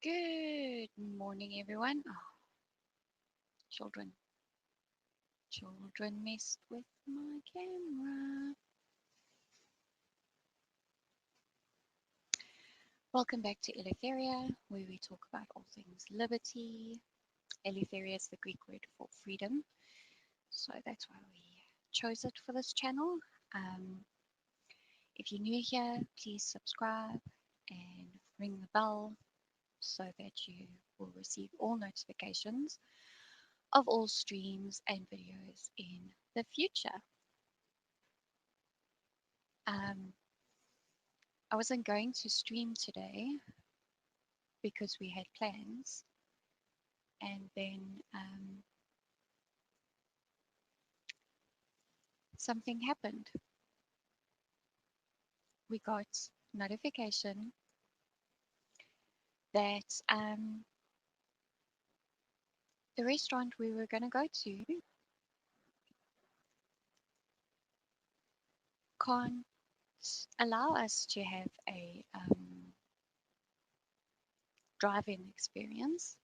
Good morning, everyone. Oh, children. Children messed with my camera. Welcome back to Eleutheria, where we talk about all things liberty. Eleutheria is the Greek word for freedom, so that's why we chose it for this channel. If you're new here, please subscribe and ring the bell so that you will receive all notifications of all streams and videos in the future. I wasn't going to stream today because we had plans, and then something happened. We got notification that the restaurant we were going to go to can't allow us to have a drive-in experience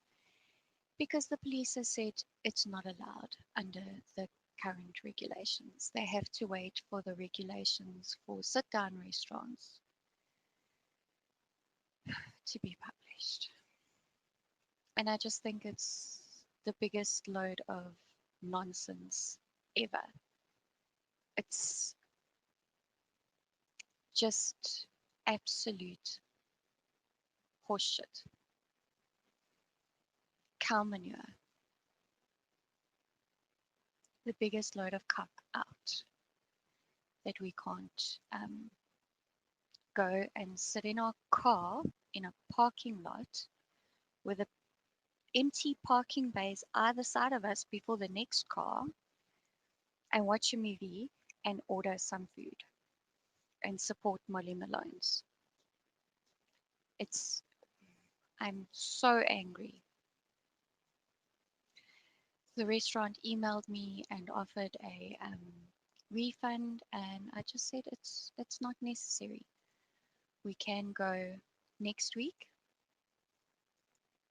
because the police has said it's not allowed under the current regulations. They have to wait for the regulations for sit-down restaurants to be published. And I just think it's the biggest load of nonsense ever. It's just absolute horseshit. Cow manure. The biggest load of cuck out that we can't go and sit in our car in a parking lot with a empty parking bays either side of us before the next car and watch a movie and order some food and support Molly Malone's. I'm so angry. The restaurant emailed me and offered a refund, and I just said it's not necessary. We can go next week,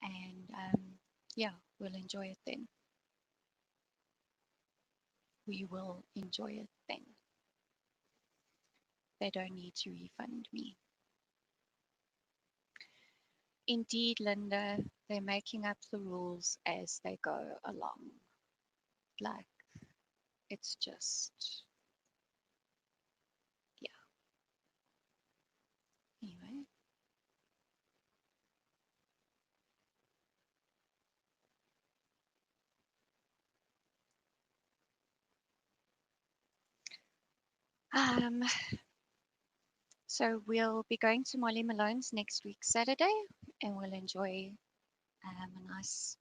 and yeah, we'll enjoy it then. We will enjoy it then. They don't need to refund me. Indeed, Linda, they're making up the rules as they go along. Like, it's just, yeah. Anyway. So we'll be going to Molly Malone's next week, Saturday, and we'll enjoy a nice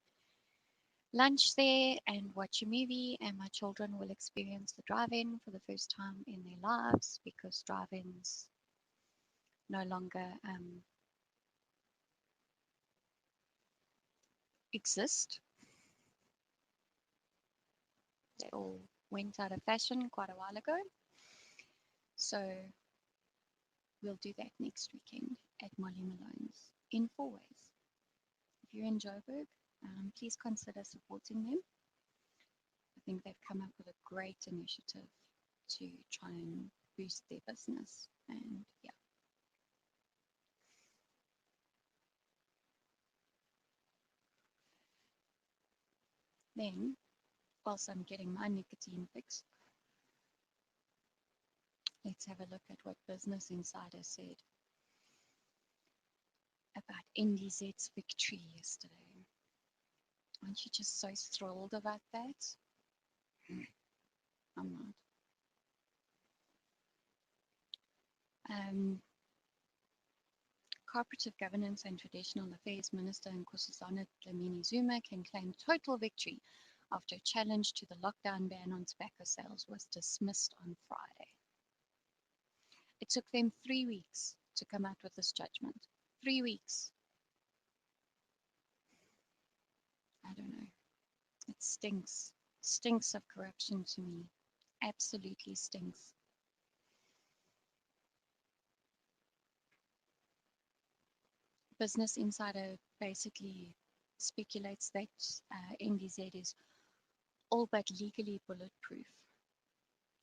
lunch there and watch a movie, and my children will experience the drive-in for the first time in their lives because drive-ins no longer exist. They all went out of fashion quite a while ago. So we'll do that next weekend at Molly Malone's in Fourways. If you're in Joburg, please consider supporting them. I think they've come up with a great initiative to try and boost their business, and yeah. Then, whilst I'm getting my nicotine fix, let's have a look at what Business Insider said about NDZ's victory yesterday. Aren't you just so thrilled about that? I'm not. Cooperative Governance and Traditional Affairs Minister Nkosazana Dlamini-Zuma can claim total victory after a challenge to the lockdown ban on tobacco sales was dismissed on Friday. It took them 3 weeks to come out with this judgment. 3 weeks. I don't know. It stinks. Stinks of corruption to me. Absolutely stinks. Business Insider basically speculates that NDZ is all but legally bulletproof,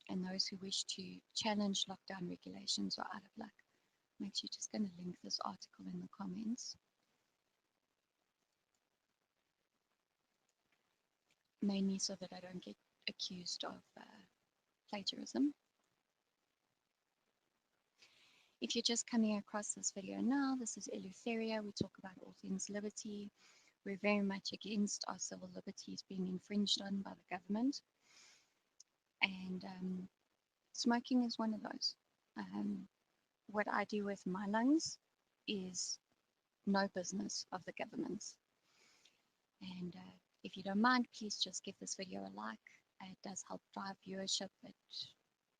and those who wish to challenge lockdown regulations are out of luck. I'm actually just going to link this article in the comments, mainly so that I don't get accused of plagiarism. If you're just coming across this video now, this is Eleutheria. We talk about all things liberty. We're very much against our civil liberties being infringed on by the government. And smoking is one of those. What I do with my lungs is no business of the government's. And if you don't mind, please just give this video a like. It does help drive viewership. It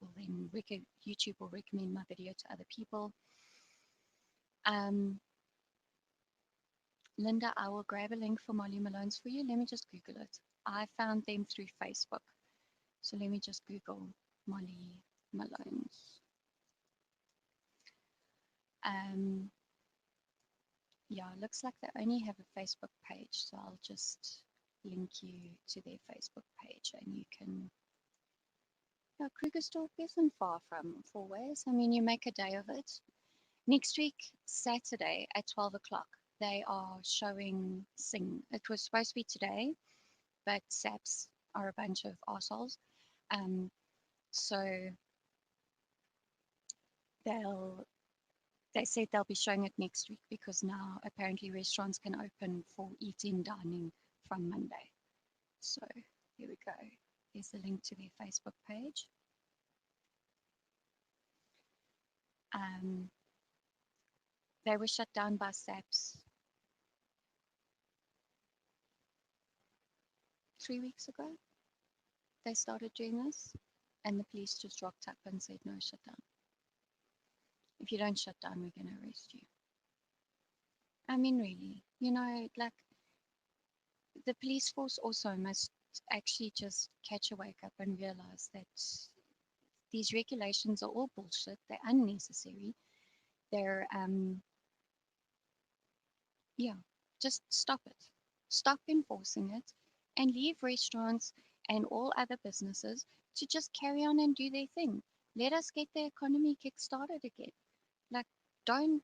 will then YouTube will recommend my video to other people. Linda, I will grab a link for Molly Malone's for you. Let me just Google it. I found them through Facebook. So let me just Google Molly Malone's. Yeah, it looks like they only have a Facebook page, so I'll just link you to their Facebook page, and you can. Krugersdorp isn't far from Fourways. I mean, you make a day of it. Next week, Saturday at 12 o'clock, they are showing Sing. It was supposed to be today, but SAPS are a bunch of arseholes. So they said they'll be showing it next week because now apparently restaurants can open for eat-in dining from Monday. So here we go. Here's the link to their Facebook page. They were shut down by SAPS 3 weeks ago. They started doing this, and the police just rocked up and said, no, shut down. If you don't shut down, we're going to arrest you. I mean, really, you know, like, the police force also must actually just catch a wake up and realize that these regulations are all bullshit. They're unnecessary. They're, yeah, just stop it. Stop enforcing it and leave restaurants and all other businesses to just carry on and do their thing. Let us get the economy kick-started again. Like, don't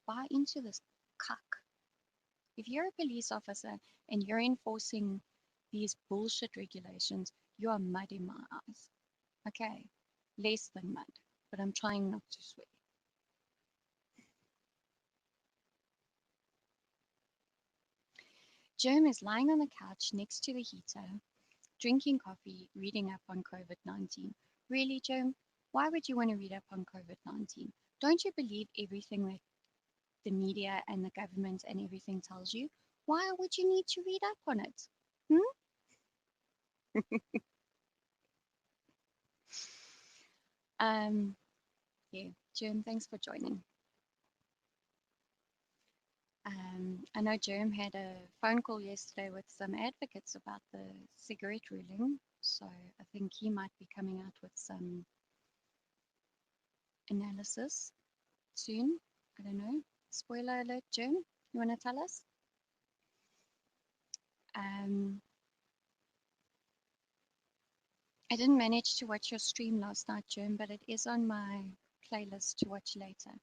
buy into this cuck. If you're a police officer and you're enforcing these bullshit regulations, you are mud in my eyes. Okay, less than mud, but I'm trying not to swear. Germ is lying on the couch next to the heater, drinking coffee, reading up on COVID-19. Really, Germ? Why would you want to read up on COVID-19? Don't you believe everything that the media and the government and everything tells you? Why would you need to read up on it? Yeah, Germ, thanks for joining. I know Germ had a phone call yesterday with some advocates about the cigarette ruling, so I think he might be coming out with some analysis soon. I don't know. Spoiler alert, Germ, you want to tell us? I didn't manage to watch your stream last night, Germ, but it is on my playlist to watch later.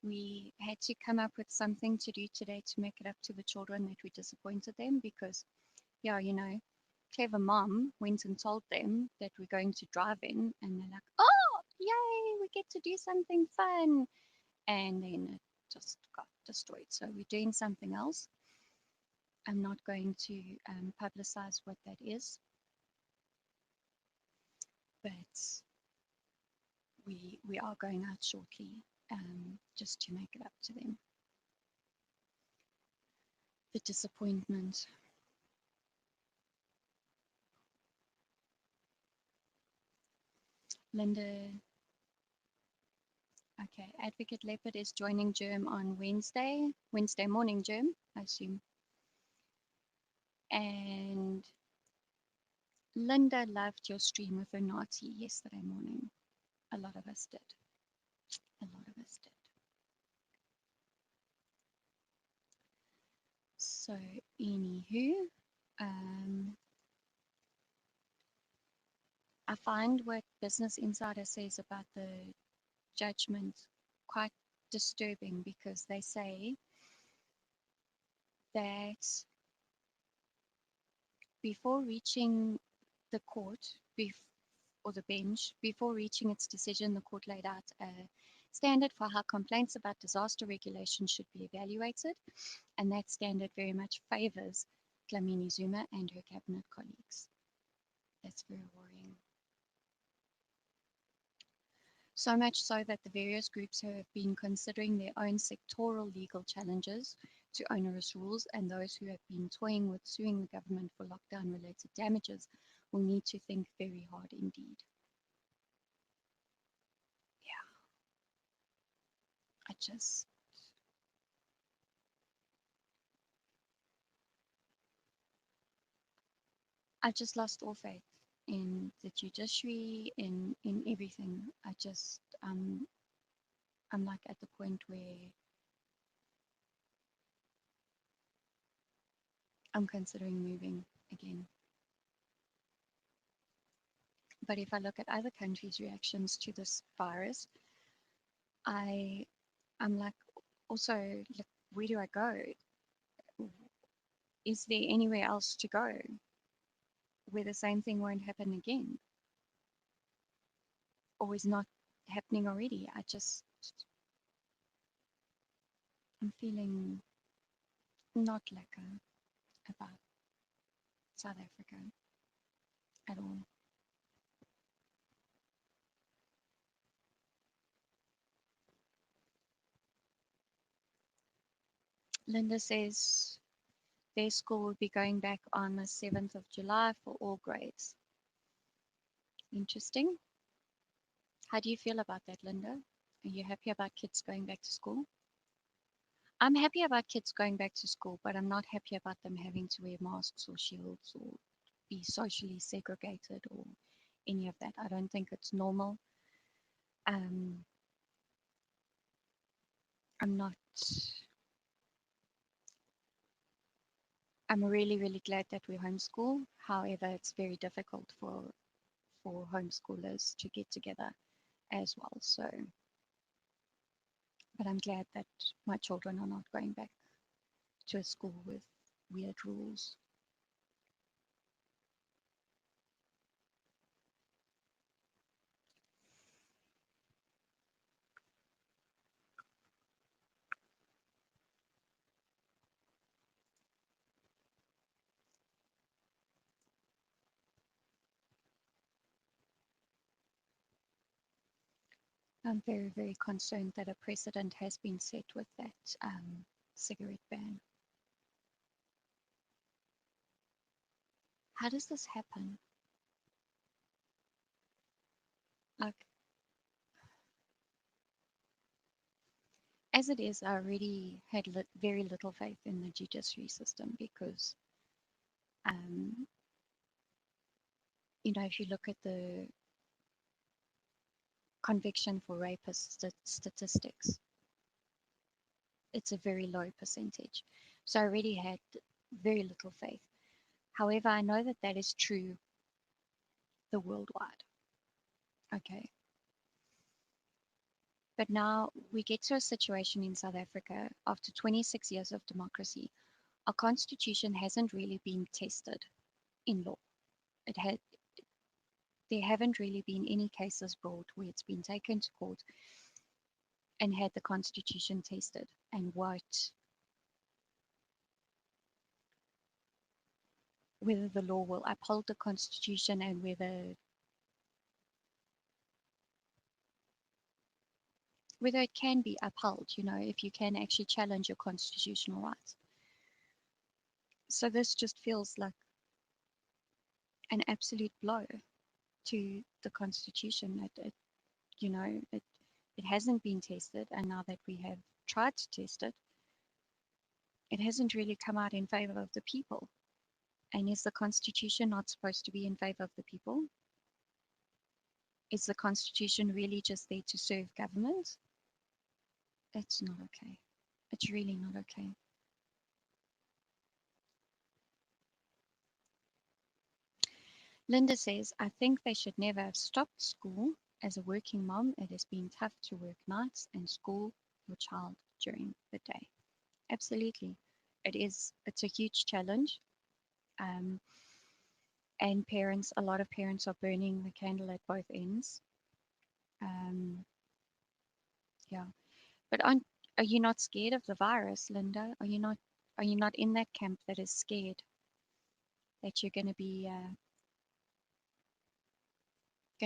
We had to come up with something to do today to make it up to the children that we disappointed them because, yeah, you know, clever mom went and told them that we're going to drive in and they're like, oh, yay, we get to do something fun. And then it just got destroyed. So we're doing something else. I'm not going to publicize what that is, but we are going out shortly just to make it up to them. The disappointment. Linda. Okay, Advocate Leopard is joining Germ on Wednesday morning, Germ, I assume. And Linda loved your stream with Onati yesterday morning. A lot of us did. A lot of us did. So, anywho, I find what Business Insider says about the judgment quite disturbing, because they say that before reaching the court, or the bench, before reaching its decision, the court laid out a standard for how complaints about disaster regulation should be evaluated, and that standard very much favours Dlamini Zuma and her cabinet colleagues. That's very worrying. So much so that the various groups who have been considering their own sectoral legal challenges to onerous rules, and those who have been toying with suing the government for lockdown-related damages, will need to think very hard indeed. Yeah, I just lost all faith in the judiciary, in everything. I'm like at the point where I'm considering moving again. But if I look at other countries' reactions to this virus, I'm like, also, like, where do I go? Is there anywhere else to go where the same thing won't happen again? Or is not happening already? I'm feeling not lekker about South Africa at all. Linda says their school will be going back on the 7th of July for all grades. Interesting. How do you feel about that, Linda? Are you happy about kids going back to school? I'm happy about kids going back to school, but I'm not happy about them having to wear masks or shields or be socially segregated or any of that. I don't think it's normal. I'm not. I'm really, really glad that we homeschool. However, it's very difficult for homeschoolers to get together as well. So, but I'm glad that my children are not going back to a school with weird rules. I'm very, very concerned that a precedent has been set with that cigarette ban. How does this happen? Like, as it is, I already had very little faith in the judiciary system because, if you look at the conviction for rapist statistics, it's a very low percentage. So I already had very little faith. However, I know that that is true the worldwide. Okay. But now we get to a situation in South Africa after 26 years of democracy. Our constitution hasn't really been tested in law. There haven't really been any cases brought where it's been taken to court and had the constitution tested, and whether the law will uphold the constitution and whether it can be upheld, if you can actually challenge your constitutional rights. So this just feels like an absolute blow to the constitution. It hasn't been tested, and now that we have tried to test it, it hasn't really come out in favor of the people. And is the constitution not supposed to be in favor of the people? Is the constitution really just there to serve government? It's not okay. It's really not okay. Linda says, I think they should never have stopped school. As a working mom, it has been tough to work nights and school your child during the day. Absolutely. It is. It's a huge challenge. Um, and parents, a lot of parents are burning the candle at both ends. Um, yeah. But are you not scared of the virus, Linda? Are you not in that camp that is scared that you're going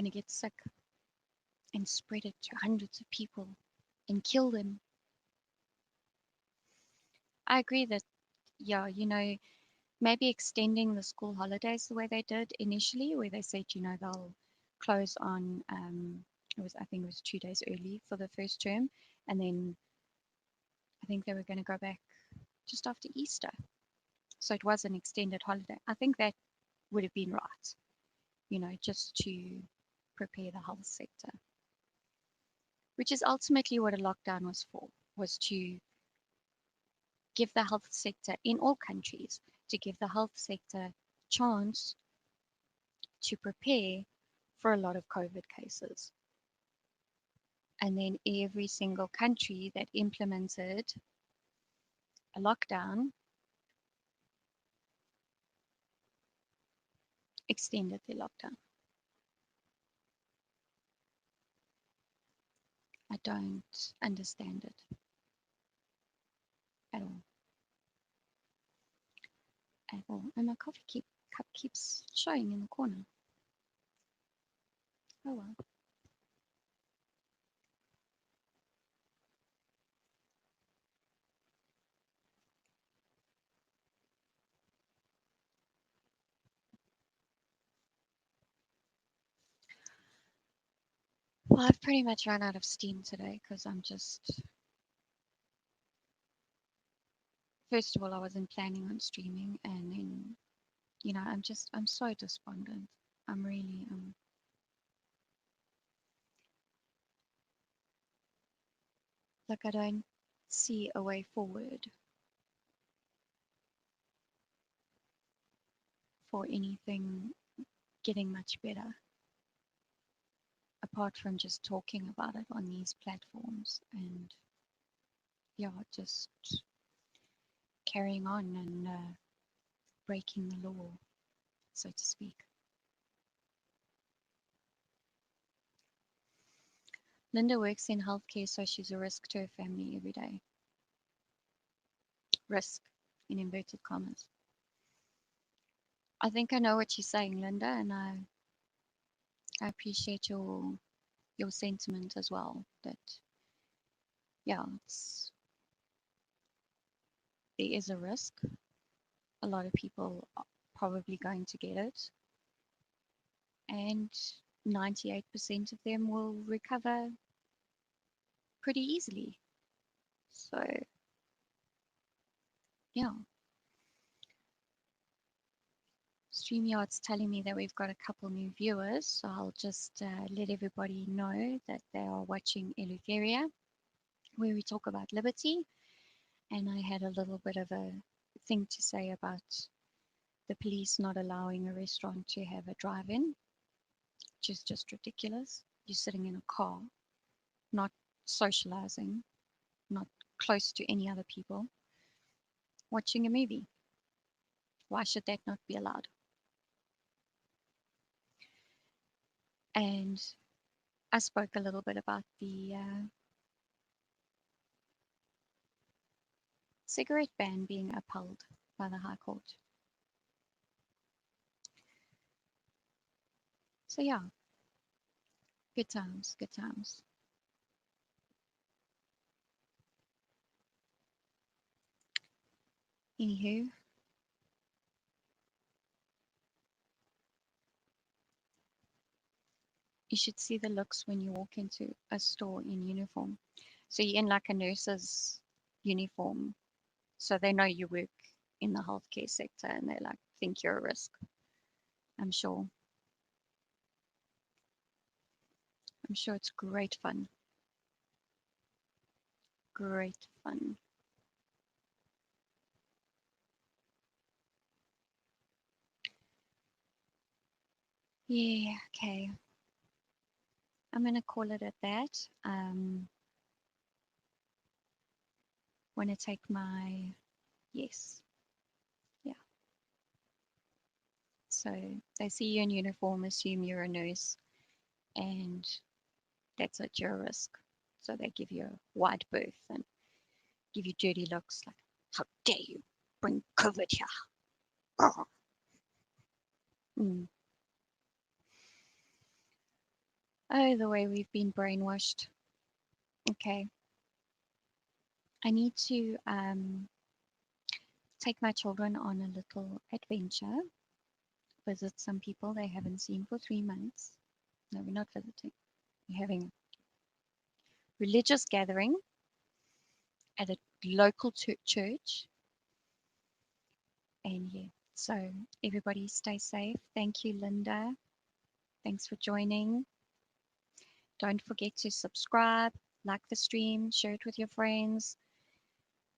to get sick and spread it to hundreds of people and kill them? I agree that, yeah, maybe extending the school holidays the way they did initially, where they said, they'll close on, I think it was 2 days early for the first term, and then I think they were going to go back just after Easter. So it was an extended holiday. I think that would have been right, just to prepare the health sector, which is ultimately what a lockdown was for, was to give the health sector in all countries, to give the health sector chance to prepare for a lot of COVID cases. And then every single country that implemented a lockdown extended their lockdown. I don't understand it at all. At all. And my cup keeps showing in the corner. Oh well. Well, I've pretty much run out of steam today because first of all, I wasn't planning on streaming, and then, I'm so despondent. I'm really, like, I don't see a way forward for anything getting much better apart from just talking about it on these platforms and, yeah, just carrying on and breaking the law, so to speak. Linda works in healthcare, so she's a risk to her family every day. Risk, in inverted commas. I think I know what you're saying, Linda, and I appreciate your sentiment as well. That, yeah, there is a risk. A lot of people are probably going to get it, and 98% of them will recover pretty easily. So, yeah. StreamYard's telling me that we've got a couple new viewers, so I'll just let everybody know that they are watching Eleutheria, where we talk about liberty. And I had a little bit of a thing to say about the police not allowing a restaurant to have a drive-in, which is just ridiculous. You're sitting in a car, not socializing, not close to any other people, watching a movie. Why should that not be allowed? And I spoke a little bit about the cigarette ban being upheld by the High Court. So yeah, good times, good times. Anywho, you should see the looks when you walk into a store in uniform. So you're in like a nurse's uniform, so they know you work in the healthcare sector, and they like think you're a risk. I'm sure. I'm sure it's great fun. Great fun. Yeah, okay. I'm going to call it at that. Want to take my, yes. Yeah. So they see you in uniform, assume you're a nurse, and that's at your risk. So they give you a wide berth and give you dirty looks like, how dare you bring COVID here? Oh, oh the way we've been brainwashed. Okay. I need to take my children on a little adventure, visit some people they haven't seen for 3 months. No, we're not visiting. We're having a religious gathering at a local church. And yeah, so everybody stay safe. Thank you, Linda. Thanks for joining. Don't forget to subscribe, like the stream, share it with your friends,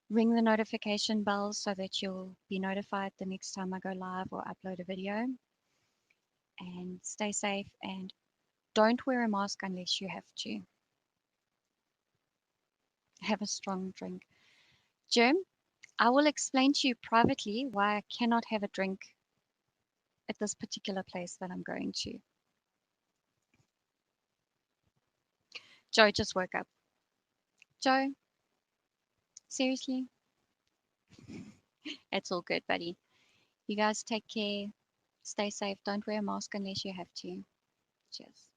ring the notification bell so that you'll be notified the next time I go live or upload a video. And stay safe and don't wear a mask unless you have to. Have a strong drink. Jim, I will explain to you privately why I cannot have a drink at this particular place that I'm going to. Joe just woke up. Joe, seriously? It's all good, buddy. You guys take care. Stay safe. Don't wear a mask unless you have to. Cheers.